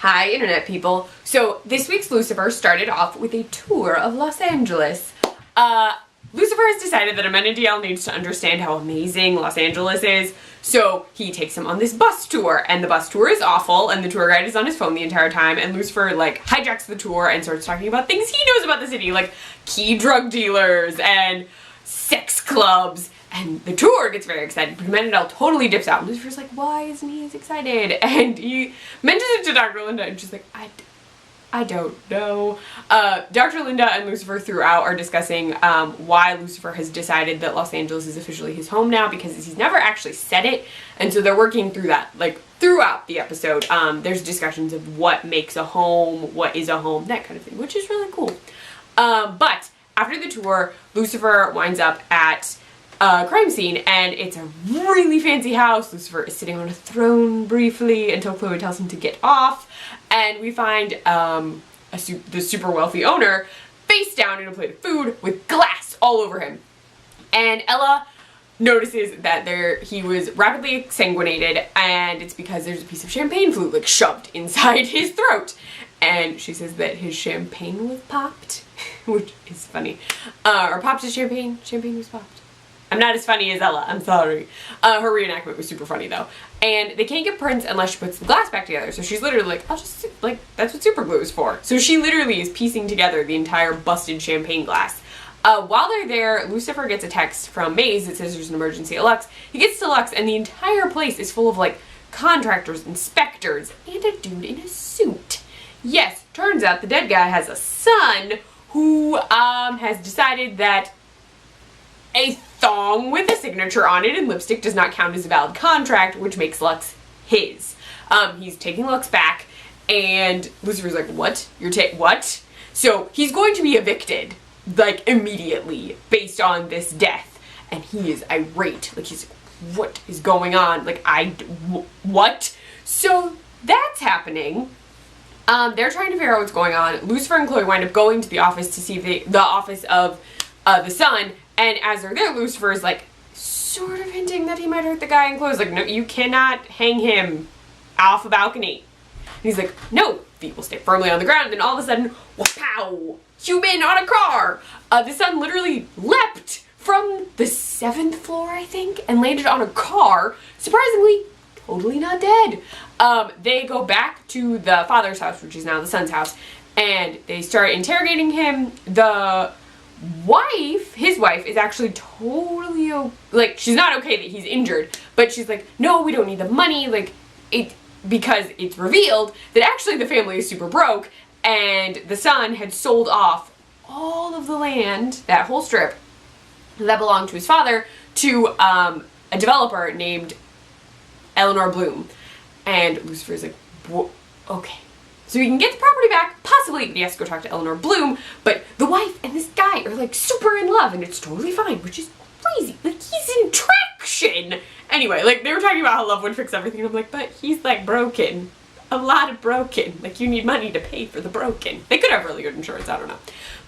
Hi, internet people. So this week's Lucifer started off with a tour of Los Angeles. Lucifer has decided that Amenadiel needs to understand how amazing Los Angeles is, so he takes him on this bus tour, and the bus tour is awful, and the tour guide is on his phone the entire time, and Lucifer, like, hijacks the tour and starts talking about things he knows about the city, like key drug dealers and sex clubs. And the tour gets very excited, but Amenadiel totally dips out. And Lucifer's like, why isn't he as excited? And he mentions it to Dr. Linda, and she's like, I don't know. Dr. Linda and Lucifer throughout are discussing why Lucifer has decided that Los Angeles is officially his home now, because he's never actually said it. And so they're working through that, like, throughout the episode. There's discussions of what makes a home, what is a home, that kind of thing, which is really cool. But after the tour, Lucifer winds up at crime scene, and it's a really fancy house. Lucifer is sitting on a throne briefly until Chloe tells him to get off, and we find the super wealthy owner face down in a plate of food with glass all over him. And Ella notices that he was rapidly exsanguinated, and it's because there's a piece of champagne flute like shoved inside his throat. And she says that his champagne was popped, which is funny. Or popped his champagne. Champagne was popped. I'm not as funny as Ella, I'm sorry. Her reenactment was super funny though. And they can't get prints unless she puts the glass back together. So she's literally like, that's what super glue is for. So she literally is piecing together the entire busted champagne glass. While they're there, Lucifer gets a text from Maze that says there's an emergency at Lux. He gets to Lux, and the entire place is full of like contractors, inspectors, and a dude in a suit. Yes, turns out the dead guy has a son who has decided that a thong with a signature on it and lipstick does not count as a valid contract, which makes Lux his. He's taking Lux back, and Lucifer's like, what? What? So he's going to be evicted, like, immediately, based on this death. And he is irate. Like, he's like, what is going on? Like, what? So that's happening. They're trying to figure out what's going on. Lucifer and Chloe wind up going to the office to see if the office of the son. And as they're there, Lucifer is like, sort of hinting that he might hurt the guy, and Chloe's like, no, you cannot hang him off a balcony. And he's like, no, feet will stay firmly on the ground. And then all of a sudden, wow, human on a car. The son literally leapt from the 7th floor, I think, and landed on a car. Surprisingly, totally not dead. They go back to the father's house, which is now the son's house, and they start interrogating him. His wife is actually totally, like, she's not okay that he's injured, but she's like, no, we don't need the money, like, because it's revealed that actually the family is super broke, and the son had sold off all of the land, that whole strip, that belonged to his father, to a developer named Eleanor Bloom. And Lucifer's like, okay. So he can get the property back, possibly, but he has to go talk to Eleanor Bloom, but the wife and this guy are, like, super in love, and it's totally fine, which is crazy. Like, he's in traction! Anyway, like, they were talking about how love would fix everything, and I'm like, but he's, like, broken. A lot of broken. Like, you need money to pay for the broken. They could have really good insurance, I don't know.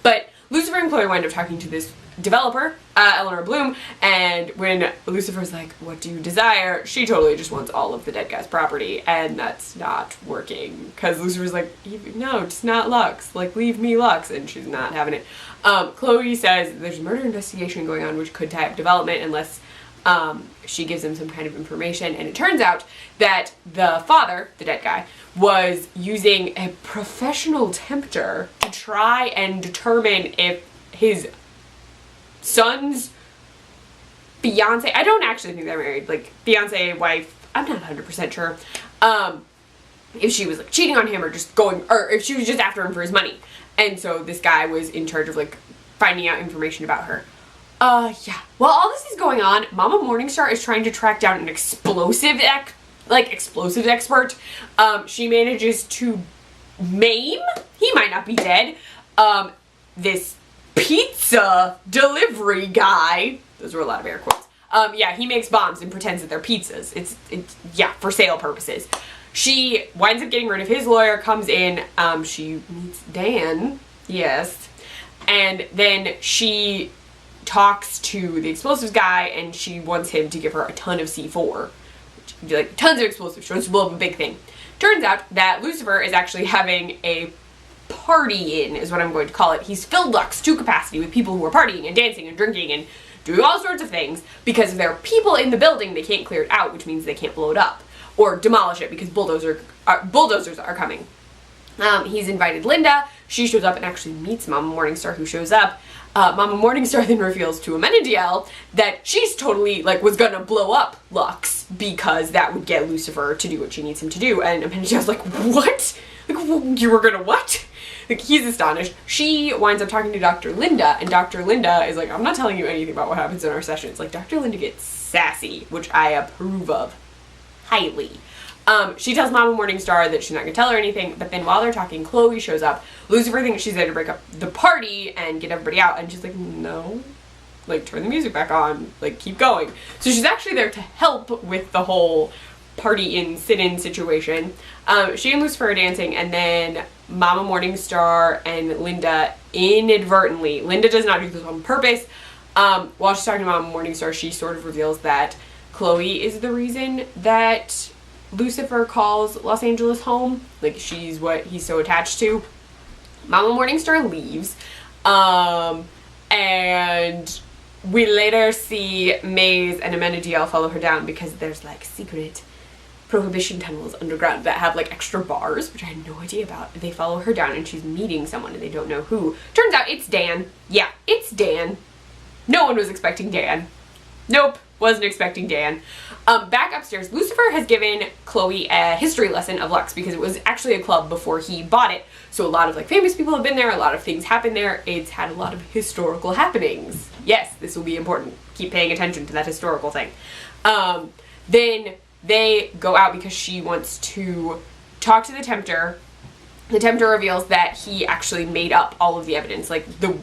But Lucifer and Chloe wind up talking to this developer, Eleanor Bloom, and when Lucifer's like, what do you desire? She totally just wants all of the dead guy's property, and that's not working, because Lucifer's like, no, it's not Lux, like, leave me Lux, and she's not having it. Chloe says there's a murder investigation going on which could tie up development unless she gives him some kind of information, and it turns out that the father, the dead guy, was using a professional tempter to try and determine if his son's fiance, I don't actually think they're married, like, fiance, wife, I'm not 100% sure, if she was, like, cheating on him or just or if she was just after him for his money. And so this guy was in charge of, like, finding out information about her. Yeah. While all this is going on, Mama Morningstar is trying to track down an explosives expert. She manages to maim, he might not be dead, this pizza delivery guy. Those were a lot of air quotes. Yeah, he makes bombs and pretends that they're pizzas. It's yeah, for sale purposes. She winds up getting rid of his lawyer, comes in, she meets Dan, yes, and then she talks to the explosives guy, and she wants him to give her a ton of C4. Like, tons of explosives. She wants to blow up a big thing. turns out that Lucifer is actually having a party is what I'm going to call it. He's filled Lux to capacity with people who are partying and dancing and drinking and doing all sorts of things because if there are people in the building, they can't clear it out, which means they can't blow it up or demolish it because bulldozers are coming. He's invited Linda. She shows up and actually meets Mama Morningstar, who shows up. Mama Morningstar then reveals to Amenadiel that she's totally, like, was gonna blow up Lux because that would get Lucifer to do what she needs him to do. And Amenadiel's like, what? Like, you were gonna what? Like, he's astonished. She winds up talking to Dr. Linda, and Dr. Linda is like, I'm not telling you anything about what happens in our sessions. Like, Dr. Linda gets sassy, which I approve of highly. She tells Mama Morningstar that she's not gonna tell her anything, but then while they're talking, Chloe shows up. Lucifer thinks she's there to break up the party and get everybody out, and she's like, no. Like, turn the music back on. Like, keep going. So she's actually there to help with the whole party-in, sit-in situation. She and Lucifer are dancing, and then Mama Morningstar and Linda inadvertently, Linda does not do this on purpose, while she's talking to Mama Morningstar, she sort of reveals that Chloe is the reason that Lucifer calls Los Angeles home. Like, she's what he's so attached to. Mama Morningstar leaves, and we later see Maze and Amenadiel follow her down because there's, like, secret prohibition tunnels underground that have, like, extra bars, which I had no idea about. They follow her down and she's meeting someone and they don't know who. Turns out it's Dan. Yeah, it's Dan. No one was expecting Dan. Nope, wasn't expecting Dan. Back upstairs, Lucifer has given Chloe a history lesson of Lux because it was actually a club before he bought it. So a lot of, like, famous people have been there, a lot of things happen there. It's had a lot of historical happenings. Yes, this will be important. Keep paying attention to that historical thing. Then they go out because she wants to talk to the Tempter. The Tempter reveals that he actually made up all of the evidence. Like, the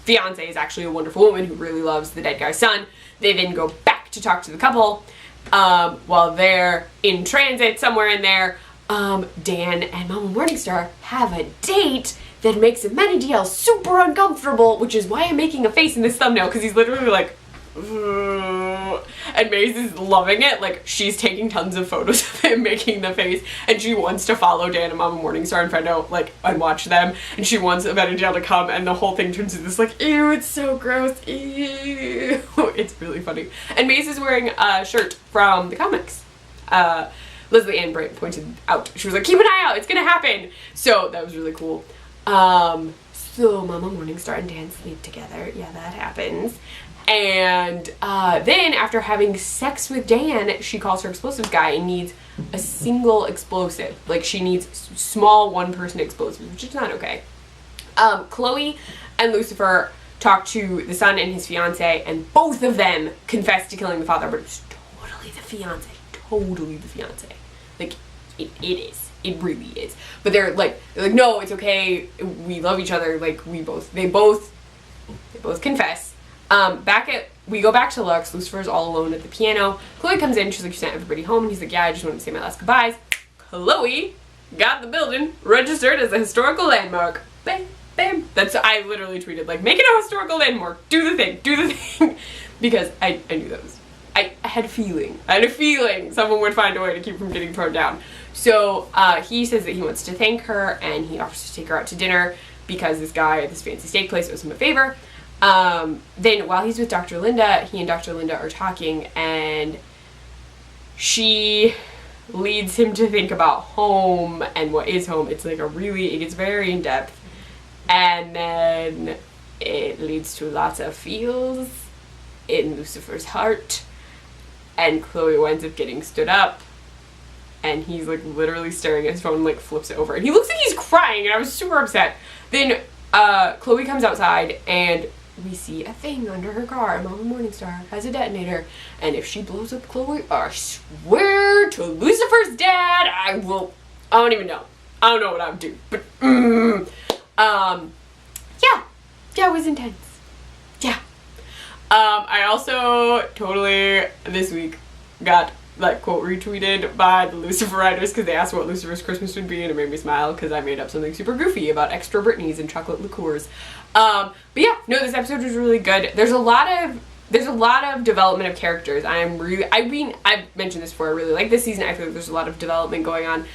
fiance is actually a wonderful woman who really loves the dead guy's son. They then go back to talk to the couple. While they're in transit somewhere in there, Dan and Mama Morningstar have a date that makes Amenadiel super uncomfortable, which is why I'm making a face in this thumbnail, because he's literally like, and Maze is loving it. Like, she's taking tons of photos of him making the face, and she wants to follow Dan and Mama Morningstar and find out, like, and watch them, and she wants Amenadiel to come, and the whole thing turns into this, like, ew, it's so gross, ew. It's really funny. And Maze is wearing a shirt from the comics. Leslie Ann Bright pointed out. She was like, keep an eye out, it's gonna happen. So that was really cool. So Mama Morningstar and Dan sleep together. Yeah, that happens. And then after having sex with Dan, she calls her explosives guy and needs a single explosive. Like, she needs small one-person explosives, which is not okay. Chloe and Lucifer talk to the son and his fiance, and both of them confess to killing the father, but it's totally the fiance. Totally the fiance. Like, it is. It really is. But they're like, no, it's okay. We love each other. Like, they both confess. We go back to Lux. Lucifer's all alone at the piano. Chloe comes in. She's like, you sent everybody home. And he's like, yeah, I just wanted to say my last goodbyes. Chloe got the building registered as a historical landmark. Bam, bam. I literally tweeted, like, make it a historical landmark. Do the thing. Because I knew that was, I had a feeling someone would find a way to keep from getting thrown down. So, he says that he wants to thank her, and he offers to take her out to dinner because this guy at this fancy steak place owes him a favor. Then while he's with Dr. Linda, he and Dr. Linda are talking, and she leads him to think about home and what is home. It's like it gets very in depth, and then it leads to lots of feels in Lucifer's heart, and Chloe winds up getting stood up, and he's like literally staring at his phone, like flips it over, and he looks like he's crying, and I was super upset. Then Chloe comes outside, and we see a thing under her car. Mama Morningstar has a detonator, and if she blows up Chloe, I swear to Lucifer's dad, I don't even know. I don't know what I would do, but yeah, it was intense. Yeah. I also totally this week got, like, quote retweeted by the Lucifer writers because they asked what Lucifer's Christmas would be, and it made me smile because I made up something super goofy about extra Britneys and chocolate liqueurs. But yeah, no, this episode was really good. There's a lot of development of characters. I've mentioned this before, I really like this season. I feel like there's a lot of development going on.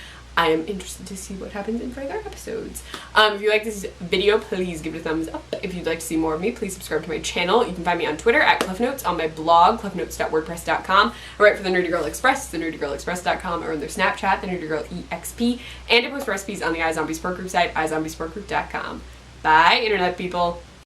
I am interested to see what happens in further episodes. If you like this video, please give it a thumbs up. If you'd like to see more of me, please subscribe to my channel. You can find me on Twitter at Kleffnotes, on my blog, kleffnotes.wordpress.com. I write for the Nerdy Girl Express, thenerdygirlexpress.com, or on their Snapchat, the Nerdy Girl EXP, and I post recipes on the iZombie Sport Group site, iZombiesportgroup.com. Bye, Internet people.